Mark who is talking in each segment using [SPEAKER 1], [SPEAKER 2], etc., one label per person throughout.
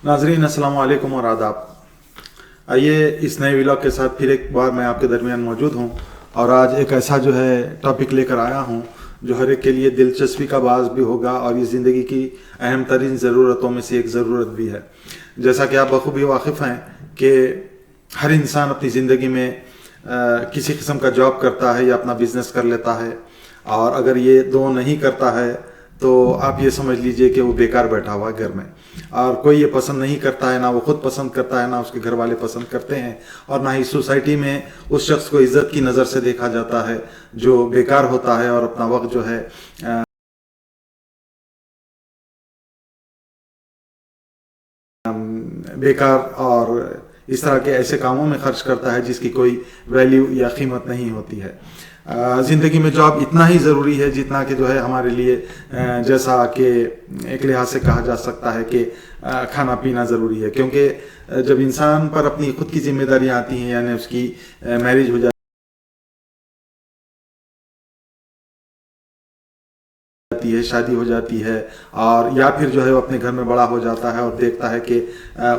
[SPEAKER 1] नाजरीन अस्सलाम वालेकुम और आदाब। आइए इस नए व्लॉग के साथ फिर एक बार मैं आपके दरमियान मौजूद हूँ और आज एक ऐसा जो है टॉपिक लेकर आया हूँ जो हर एक के लिए दिलचस्पी का बाज़ भी होगा और ये ज़िंदगी की अहम तरीन ज़रूरतों में से एक ज़रूरत भी है। जैसा कि आप बखूबी वाकिफ़ हैं कि हर इंसान अपनी ज़िंदगी में किसी किस्म का जॉब करता है या अपना बिज़नेस कर लेता है, और अगर ये दो नहीं करता है तो आप ये समझ लीजिए कि वो बेकार बैठा हुआ है घर में, और कोई ये पसंद नहीं करता है, ना वो खुद पसंद करता है, ना उसके घर वाले पसंद करते हैं, और ना ही सोसाइटी में उस शख्स को इज्जत की नज़र से देखा जाता है जो बेकार होता है और अपना वक्त जो है बेकार और इस तरह के ऐसे कामों में खर्च करता है जिसकी कोई वैल्यू या कीमत नहीं होती है। ज़िंदगी में जॉब इतना ही ज़रूरी है जितना कि जो है हमारे लिए जैसा कि एक लिहाज से कहा जा सकता है कि खाना पीना ज़रूरी है, क्योंकि जब इंसान पर अपनी खुद की जिम्मेदारियां आती हैं, यानी उसकी मैरिज हो जाती है, शादी हो जाती है, और या फिर जो है वो अपने घर में बड़ा हो जाता है और देखता है कि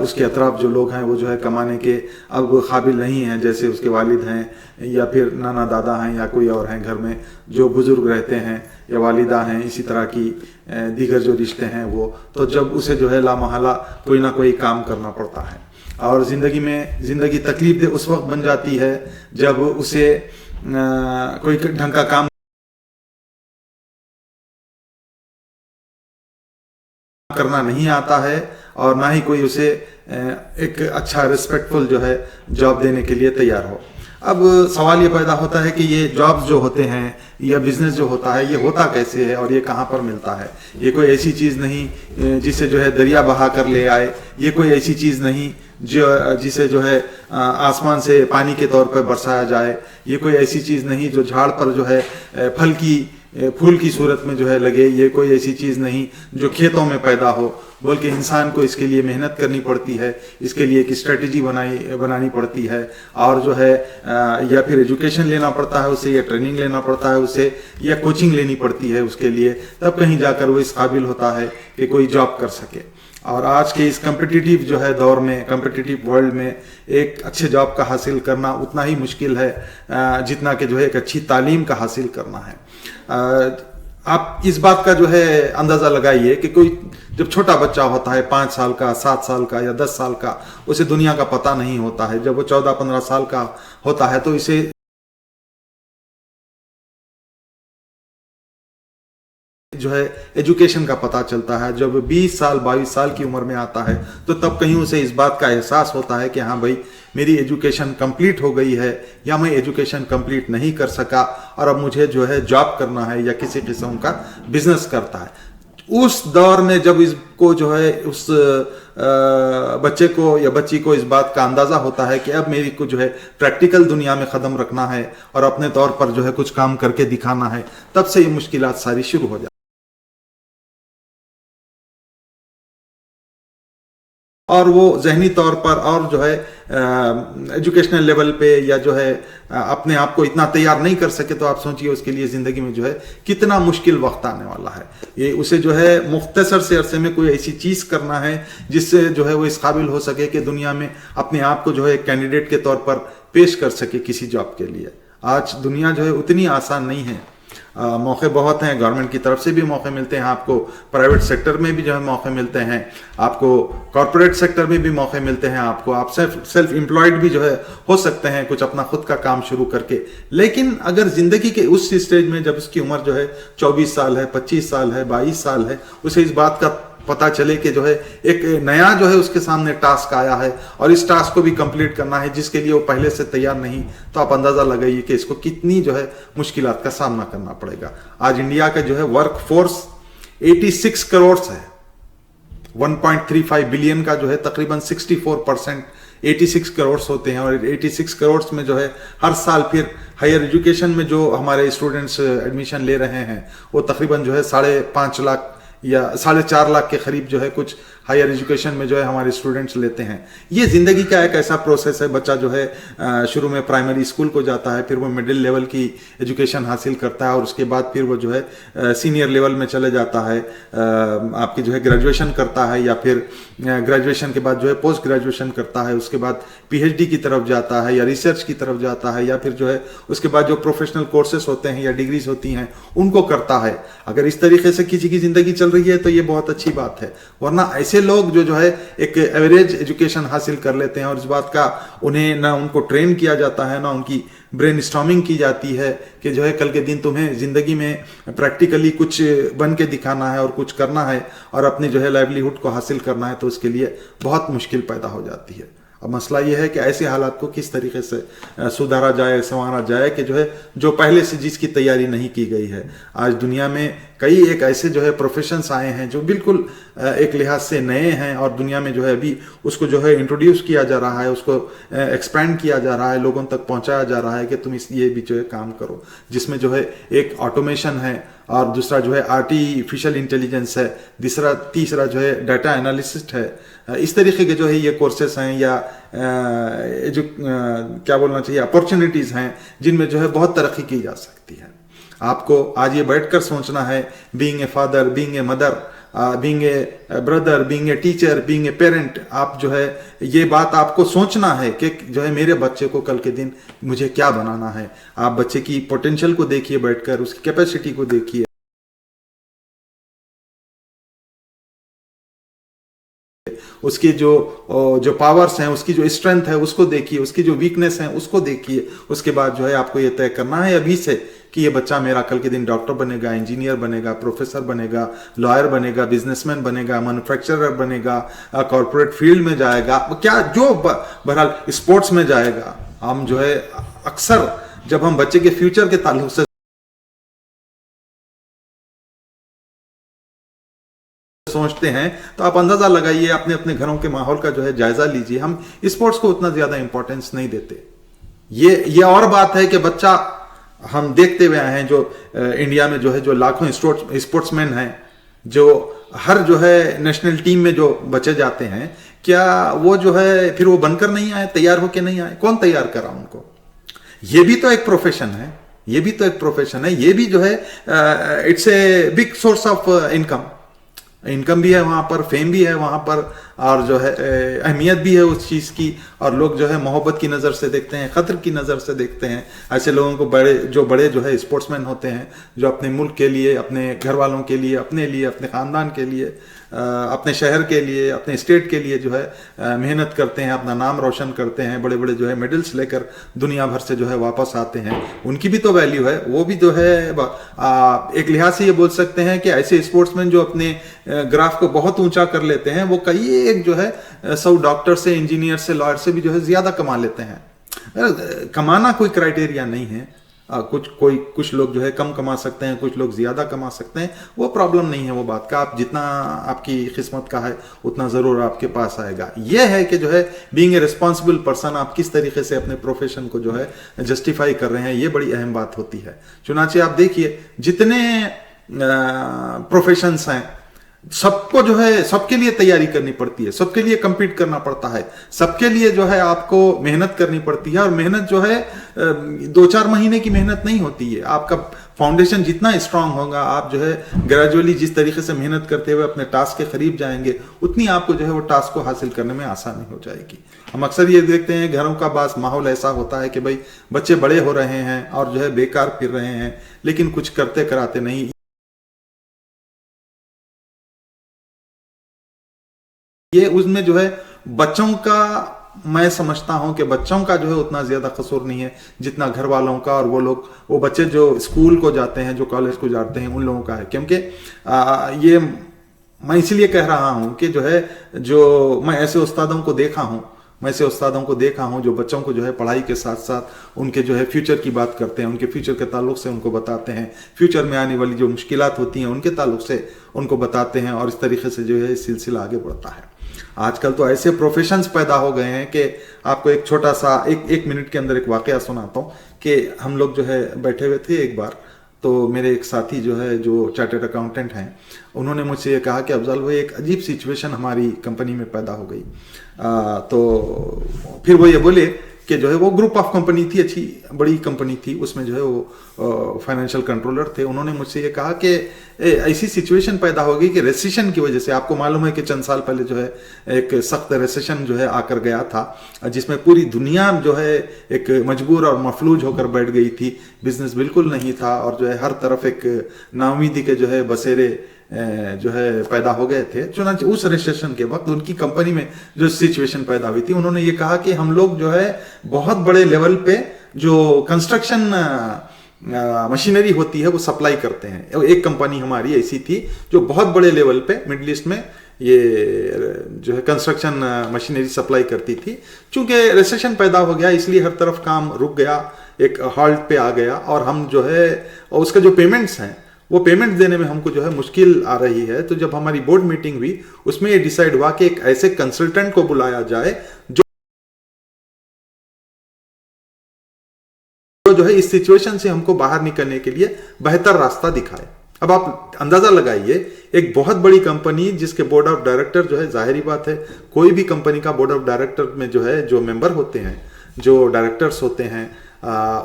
[SPEAKER 1] उसके अतराफ जो लोग हैं वो जो है कमाने के अब काबिल नहीं हैं, जैसे उसके वालिद हैं या फिर नाना दादा हैं या कोई और हैं घर में जो बुज़ुर्ग रहते हैं या वालिदा हैं, इसी तरह की दीगर जो रिश्ते हैं वो, तो जब उसे जो है लामहला कोई ना कोई काम करना पड़ता है। और ज़िंदगी तकलीफ दे उस वक्त बन जाती है जब उसे कोई ढंग का काम करना नहीं आता है और ना ही कोई उसे एक अच्छा रिस्पेक्टफुल जो है जॉब देने के लिए तैयार हो। अब सवाल ये पैदा होता है कि ये जॉब्स जो होते हैं या बिजनेस जो होता है ये होता कैसे है और ये कहाँ पर मिलता है। ये कोई ऐसी चीज़ नहीं जिसे जो है दरिया बहा कर ले आए, ये कोई ऐसी चीज़ नहीं जिसे जो है आसमान से पानी के तौर पर बरसाया जाए, ये कोई ऐसी चीज़ नहीं जो झाड़ पर जो है फूल की सूरत में जो है लगे, ये कोई ऐसी चीज़ नहीं जो खेतों में पैदा हो, बल्कि इंसान को इसके लिए मेहनत करनी पड़ती है, इसके लिए एक स्ट्रेटजी बनानी पड़ती है, और जो है या फिर एजुकेशन लेना पड़ता है उसे, या ट्रेनिंग लेना पड़ता है उसे, या कोचिंग लेनी पड़ती है उसके लिए, तब कहीं जाकर वो इस काबिल होता है कि कोई जॉब कर सके। और आज के इस कम्पिटिटिव जो है दौर में, कम्पिटिटिव वर्ल्ड में एक अच्छे जॉब का हासिल करना उतना ही मुश्किल है जितना कि जो है एक अच्छी तालीम का हासिल करना है। आप इस बात का जो है अंदाज़ा लगाइए कि कोई जब छोटा बच्चा होता है 5 साल का, 7 साल का या 10 साल का, उसे दुनिया का पता नहीं होता है। जब वो 14-15 साल का होता है तो इसे जो है एजुकेशन का पता चलता है। जब 20 साल 22 साल की उम्र में आता है तो तब कहीं उसे इस बात का एहसास होता है कि हाँ भाई, मेरी एजुकेशन कंप्लीट हो गई है या मैं एजुकेशन कंप्लीट नहीं कर सका और अब मुझे जो है जॉब करना है या किसी किस्म का बिजनेस करता है। उस दौर में जब इसको जो है उस बच्चे को या बच्ची को इस बात का अंदाज़ा होता है कि अब मेरी को जो है प्रैक्टिकल दुनिया में कदम रखना है और अपने तौर पर जो है कुछ काम करके दिखाना है, तब से ये मुश्किलात सारी शुरू हो जाती। और वो जहनी तौर पर और जो है एजुकेशनल लेवल पे या जो है अपने आप को इतना तैयार नहीं कर सके, तो आप सोचिए उसके लिए ज़िंदगी में जो है कितना मुश्किल वक्त आने वाला है। ये उसे जो है मुख्तसर से अरसे में कोई ऐसी चीज़ करना है जिससे जो है वो इस काबिल हो सके कि दुनिया में अपने आप को जो है कैंडिडेट के तौर पर पेश कर सके किसी जॉब के लिए। आज दुनिया जो है उतनी आसान नहीं है, मौके बहुत हैं, गवर्नमेंट की तरफ से भी मौके मिलते हैं आपको, प्राइवेट सेक्टर में भी जो है मौके मिलते हैं आपको, कॉर्पोरेट सेक्टर में भी मौके मिलते हैं आपको, आप सेल्फ एम्प्लॉयड भी जो है हो सकते हैं कुछ अपना खुद का काम शुरू करके। लेकिन अगर ज़िंदगी के उस स्टेज में जब उसकी उम्र जो है 24 साल है, 25 साल है, 22 साल है, उसे इस बात का पता चले कि जो है एक नया जो है उसके सामने टास्क आया है और इस टास्क को भी कंप्लीट करना है जिसके लिए वो पहले से तैयार नहीं, तो आप अंदाज़ा लगाइए कि इसको कितनी जो है मुश्किलात का सामना करना पड़ेगा। आज इंडिया का जो है वर्क फोर्स 86 करोड़ है, 1.35 बिलियन का जो है तकरीबन 64% 86 करोड़ होते हैं, और 86 करोड़ में जो है हर साल फिर हायर एजुकेशन में जो हमारे स्टूडेंट्स एडमिशन ले रहे हैं वो तकरीबन जो है 5.5 लाख या 4.5 लाख के करीब जो है कुछ हायर एजुकेशन में जो है हमारे स्टूडेंट्स लेते हैं। ये ज़िंदगी का एक ऐसा प्रोसेस है, बच्चा जो है शुरू में प्राइमरी स्कूल को जाता है, फिर वो मिडिल लेवल की एजुकेशन हासिल करता है और उसके बाद फिर वो जो है सीनियर लेवल में चले जाता है, आपकी जो है ग्रेजुएशन करता है, या फिर ग्रेजुएशन के बाद जो है पोस्ट ग्रेजुएशन करता है, उसके बाद पीएचडी की तरफ जाता है या रिसर्च की तरफ जाता है, या फिर जो है उसके बाद जो प्रोफेशनल कोर्सेस होते हैं या डिग्रीज होती हैं उनको करता है। अगर इस तरीके से किसी की ज़िंदगी चल रही है तो ये बहुत अच्छी बात है, वरना ऐसे लोग जो है एक एवरेज एजुकेशन हासिल कर लेते हैं और इस बात का उन्हें ना उनको ट्रेन किया जाता है, ना उनकी ब्रेन स्टॉर्मिंग की जाती है कि जो है कल के दिन तुम्हें ज़िंदगी में प्रैक्टिकली कुछ बन के दिखाना है और कुछ करना है और अपनी जो है लाइवलीहुड को हासिल करना है, तो उसके लिए बहुत मुश्किल पैदा हो जाती है। अब मसला ये है कि ऐसे हालात को किस तरीके से सुधारा जाए, संवारा जाए कि जो है जो पहले से जिसकी तैयारी नहीं की गई है। आज दुनिया में कई एक ऐसे जो है प्रोफेशंस आए हैं जो बिल्कुल एक लिहाज से नए हैं और दुनिया में जो है अभी उसको जो है इंट्रोड्यूस किया जा रहा है, उसको एक्सपैंड किया जा रहा है, लोगों तक पहुंचाया जा रहा है कि तुम इस ये भी जो है काम करो, जिसमें जो है एक ऑटोमेशन है और दूसरा जो है आर्टिफिशियल इंटेलिजेंस है, तीसरा जो है डाटा एनालिसिस्ट है। इस तरीके के जो है ये कोर्सेस हैं या जो क्या बोलना चाहिए अपॉर्चुनिटीज़ हैं जिनमें जो है बहुत तरक्की की जा सकती है। आपको आज ये बैठकर सोचना है, being a father, being a mother, being a brother, being a teacher, being a parent, आप जो है ये बात आपको सोचना है कि जो है मेरे बच्चे को कल के दिन मुझे क्या बनाना है। आप बच्चे की पोटेंशियल को देखिए बैठकर, उसकी कैपेसिटी को देखिए, उसकी जो पावर्स हैं, उसकी जो स्ट्रेंथ है उसको देखिए, उसकी जो वीकनेस है उसको देखिए। उसके बाद जो है आपको ये तय करना है अभी से कि ये बच्चा मेरा कल के दिन डॉक्टर बनेगा, इंजीनियर बनेगा, प्रोफेसर बनेगा, लॉयर बनेगा, बिजनेसमैन बनेगा, मैन्युफैक्चरर बनेगा, कॉर्पोरेट फील्ड में जाएगा, क्या जो बहरहाल स्पोर्ट्स में जाएगा। हम जो है अक्सर जब हम बच्चे के फ्यूचर के ताल्लुक से सोचते हैं तो आप अंदाजा लगाइए, अपने अपने घरों के माहौल का जो है जायजा लीजिए। हम स्पोर्ट्स को उतना ज्यादा इंपॉर्टेंस नहीं देते। ये और बात है कि बच्चा, हम देखते हुए आए हैं जो इंडिया में जो है जो लाखों स्पोर्ट्समैन हैं जो हर जो है नेशनल टीम में जो बचे जाते हैं, क्या वो जो है फिर वो बनकर नहीं आए, तैयार होके नहीं आए? कौन तैयार करा उनको? ये भी तो एक प्रोफेशन है, ये भी तो एक प्रोफेशन है, ये भी जो है it's a big source of income भी है वहाँ पर, फेम भी है वहाँ पर, और जो है अहमियत भी है उस चीज़ की, और लोग जो है मोहब्बत की नज़र से देखते हैं, ख़तर की नज़र से देखते हैं। ऐसे लोगों को बड़े जो है स्पोर्ट्समैन होते हैं जो अपने मुल्क के लिए, अपने घर वालों के लिए, अपने ख़ानदान के लिए, अपने शहर के लिए, अपने स्टेट के लिए जो है मेहनत करते हैं, अपना नाम रोशन करते हैं, बड़े बड़े जो है मेडल्स लेकर दुनिया भर से जो है वापस आते हैं। उनकी भी तो वैल्यू है, वो भी जो है एक लिहाज से ये बोल सकते हैं कि ऐसे स्पोर्ट्समैन जो अपने ग्राफ को बहुत ऊंचा कर लेते हैं वो कई एक जो है 100 डॉक्टर से, इंजीनियर से, लॉयर से भी जो है ज्यादा कमा लेते हैं। कमाना कोई क्राइटेरिया नहीं है। कुछ लोग जो है कम कमा सकते हैं, कुछ लोग ज्यादा कमा सकते हैं, वो प्रॉब्लम नहीं है वो बात का। आप जितना आपकी किस्मत का है उतना जरूर आपके पास आएगा। यह है कि जो है बीइंग ए रिस्पॉन्सिबल पर्सन आप किस तरीके से अपने प्रोफेशन को जो है जस्टिफाई कर रहे हैं, ये बड़ी अहम बात होती है। चुनाचे आप देखिए जितने प्रोफेशंस हैं सबको जो है सबके लिए तैयारी करनी पड़ती है, सबके लिए compete करना पड़ता है, सबके लिए जो है आपको मेहनत करनी पड़ती है। और मेहनत जो है 2-4 महीने की मेहनत नहीं होती है। आपका फाउंडेशन जितना स्ट्रांग होगा, आप जो है ग्रेजुअली जिस तरीके से मेहनत करते हुए अपने टास्क के करीब जाएंगे, उतनी आपको जो है वो टास्क को हासिल करने में आसानी हो जाएगी। हम अक्सर ये देखते हैं घरों का बास माहौल ऐसा होता है कि भाई बच्चे बड़े हो रहे हैं और जो है बेकार फिर रहे हैं, लेकिन कुछ करते कराते नहीं। ये उसमें जो है बच्चों का, मैं समझता हूं कि बच्चों का जो है उतना ज्यादा कसूर नहीं है जितना घर वालों का, और वो बच्चे जो स्कूल को जाते हैं, जो कॉलेज को जाते हैं, उन लोगों का है। क्योंकि ये मैं इसलिए कह रहा हूं कि जो है जो मैं ऐसे उस्तादों को देखा हूं जो बच्चों को जो है पढ़ाई के साथ साथ उनके जो है फ्यूचर की बात करते हैं, उनके फ्यूचर के ताल्लुक से उनको बताते हैं, फ्यूचर में आने वाली जो मुश्किलात होती हैं उनके ताल्लुक से उनको बताते हैं, और इस तरीके से जो है सिलसिला आगे बढ़ता है। आजकल तो ऐसे प्रोफेशंस पैदा हो गए हैं कि आपको एक छोटा सा एक मिनट के अंदर एक वाकया सुनाता हूँ कि हम लोग जो है बैठे हुए थे एक बार, تو میرے ایک ساتھی جو ہے جو چارٹرڈ اکاؤنٹنٹ ہیں انہوں نے مجھ سے یہ کہا کہ افضل وہ ایک عجیب سچویشن ہماری کمپنی میں پیدا ہو گئی. تو پھر وہ یہ بولے کہ جو ہے وہ گروپ آف کمپنی تھی, اچھی بڑی کمپنی تھی, اس میں جو ہے وہ فائنینشیل کنٹرولر تھے. انہوں نے مجھ سے یہ کہا کہ ایسی سچویشن پیدا ہو گئی کہ ریسیشن کی وجہ سے, آپ کو معلوم ہے کہ چند سال پہلے جو ہے ایک سخت ریسیشن جو ہے آ کر گیا تھا, جس میں پوری دنیا جو ہے ایک مجبور اور مفلوج ہو کر بیٹھ گئی تھی, بزنس بالکل نہیں تھا, اور جو ہے ہر طرف ایک ناامیدی کے جو ہے بسیرے جو ہے پیدا ہو گئے تھے. چنانچہ اس ریسیشن کے وقت ان کی کمپنی میں جو سچویشن پیدا ہوئی تھی, انہوں نے یہ کہا کہ ہم لوگ جو ہے بہت بڑے لیول پہ جو کنسٹرکشن مشینری ہوتی ہے وہ سپلائی کرتے ہیں. ایک کمپنی ہماری ایسی تھی جو بہت بڑے لیول پہ مڈل ایسٹ میں یہ جو ہے کنسٹرکشن مشینری سپلائی کرتی تھی. چونکہ ریسیشن پیدا ہو گیا اس لیے ہر طرف کام رک گیا, ایک ہالٹ پہ آ گیا, اور ہم جو ہے اس کا جو پیمنٹس ہیں وہ پیمنٹ دینے میں ہم کو جو ہے مشکل آ رہی ہے. تو جب ہماری بورڈ میٹنگ ہوئی اس میں یہ ڈیسائیڈ ہوا کہ ایک ایسے کنسلٹنٹ کو بلایا جائے جو ہے اس سچویشن سے ہم کو باہر نکلنے کے لیے بہتر راستہ دکھائے. اب آپ اندازہ لگائیے, ایک بہت بڑی کمپنی جس کے بورڈ آف ڈائریکٹر جو ہے, ظاہری بات ہے کوئی بھی کمپنی کا بورڈ آف ڈائریکٹر میں جو ہے جو ممبر ہوتے ہیں, جو ڈائریکٹرز ہوتے ہیں,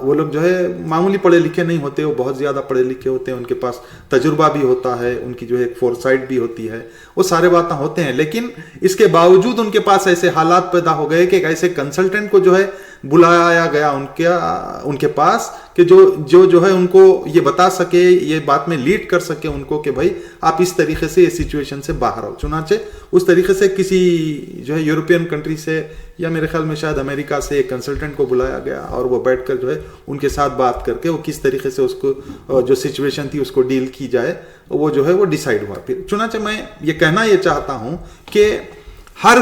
[SPEAKER 1] وہ لوگ جو ہے معمولی پڑھے لکھے نہیں ہوتے, وہ بہت زیادہ پڑھے لکھے ہوتے ہیں, ان کے پاس تجربہ بھی ہوتا ہے, ان کی جو ہے ایک فورسائٹ بھی ہوتی ہے, وہ سارے باتیں ہوتے ہیں. لیکن اس کے باوجود ان کے پاس ایسے حالات پیدا ہو گئے کہ ایک ایسے کنسلٹنٹ کو جو ہے بلایا گیا ان کے پاس کہ جو ہے ان کو یہ بتا سکے, یہ بات میں لیڈ کر سکے ان کو کہ بھائی آپ اس طریقے سے اس سچویشن سے باہر آؤ. چنانچہ اس طریقے سے کسی جو ہے یورپین کنٹری سے یا میرے خیال میں شاید امریکہ سے ایک کنسلٹنٹ کو بلایا گیا, اور وہ بیٹھ کر جو ہے ان کے ساتھ بات کر کے وہ کس طریقے سے اس کو جو سچویشن تھی اس کو ڈیل کی جائے, وہ جو ہے وہ ڈیسائیڈ ہوا. پھر چنانچہ میں یہ کہنا یہ چاہتا ہوں کہ ہر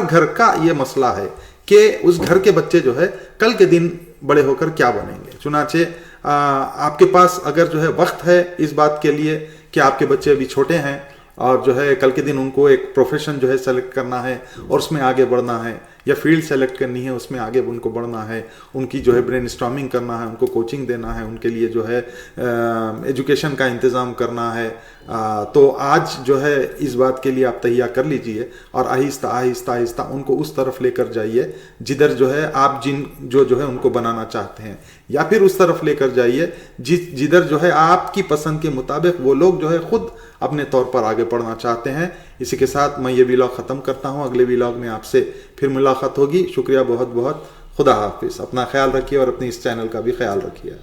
[SPEAKER 1] گھر کا یہ مسئلہ ہے کہ اس گھر کے بچے جو ہے کل کے دن بڑے ہو کر کیا بنیں گے. چنانچہ آپ کے پاس اگر جو ہے وقت ہے اس بات کے لیے کہ آپ کے بچے ابھی چھوٹے ہیں اور جو ہے کل کے دن ان کو ایک پروفیشن جو ہے سیلیکٹ کرنا ہے اور اس میں آگے بڑھنا ہے, یا فیلڈ سیلیکٹ کرنی ہے اس میں آگے ان کو بڑھنا ہے, ان کی جو ہے برین اسٹارمنگ کرنا ہے, ان کو کوچنگ دینا ہے, ان کے لیے جو ہے ایجوکیشن کا انتظام کرنا ہے, تو آج جو ہے اس بات کے لیے آپ تہیا کر لیجئے اور آہستہ آہستہ ان کو اس طرف لے کر جائیے جدھر جو ہے آپ جو ہے ان کو بنانا چاہتے ہیں, یا پھر اس طرف لے کر جائیے جدھر جو ہے آپ کی پسند کے مطابق وہ لوگ جو ہے خود اپنے طور پر آگے بڑھنا چاہتے ہیں. اسی کے ساتھ میں یہ ویلاگ ختم کرتا ہوں. اگلے ویلاگ میں آپ سے پھر ملاقات ہوگی. شکریہ بہت بہت. خدا حافظ. اپنا خیال رکھیے اور اپنے اس چینل کا بھی خیال رکھیے.